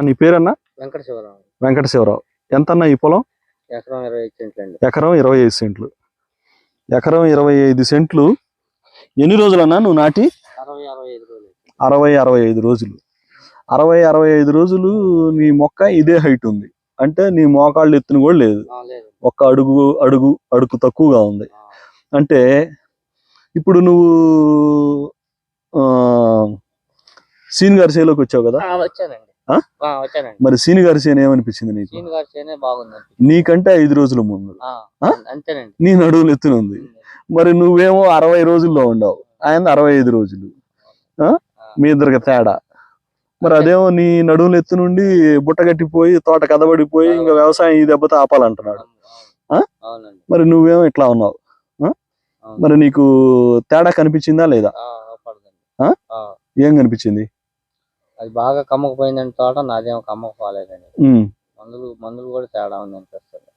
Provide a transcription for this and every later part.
నీ పేరన్నా? వెంకటశివరావు. వెంకటశివరావు. ఎంతన్నా ఈ పొలం? ఎకరం 25 సెంట్లు అండి. ఎకరం 25 సెంట్లు. ఎకరం 25 సెంట్లు. ఎన్ని రోజులన్నా నువ్వు నాటి? 60-65 రోజులు. 60-65 రోజులు. 60-65 రోజులు నీ మొక్క ఇదే హైట్ ఉంది అంటే నీ మోకాళ్ళు ఎత్తున కూడా లేదు, ఒక్క అడుగు తక్కువగా ఉంది. అంటే ఇప్పుడు నువ్వు సీని గారి చేలోకి వచ్చావు కదా? వచ్చానండి. మరి సీని గారి చేను ఏమనిపించింది నీకు? నీకంటే 5 రోజుల ముందు నీ నడువులు ఎత్తునుంది. మరి నువ్వేమో 60 రోజుల్లో ఉండవు, ఆయన 65 రోజులు. మీ ఇద్దరికి తేడా. మరి అదేమో నీ నడువులు ఎత్తు నుండి బుట్టగట్టిపోయి తోట కదబడిపోయి ఇంకా వ్యవసాయం ఈ దెబ్బతో ఆపాలంటున్నాడు. మరి నువ్వేమో ఇట్లా ఉన్నావు. మరి నీకు తేడా కనిపించిందా లేదా? ఏం కనిపించింది? అది బాగా కమ్మకపోయిందండి తోట, నాదేమో కమ్మకపోలేదండి. మందులు కూడా తేడా ఉంది అనిపిస్తుంది.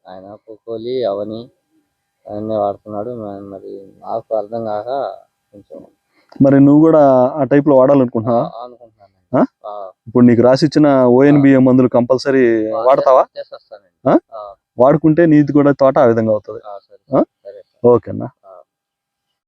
ఆయన కోకోలి అవని అవన్నీ వాడుతున్నాడు. మరి నాకు అర్థం కాక కొంచెం. మరి నువ్వు కూడా ఆ టైప్ లో వాడాలనుకుంటున్నావా? అనుకుంటున్నాను. ఇప్పుడు నీకు రాసిచ్చిన ONBA మందులు కంపల్సరీ వాడతావా? వాడుకుంటే నీది కూడా తోట ఆ విధంగా అవుతుంది. ఓకేనా?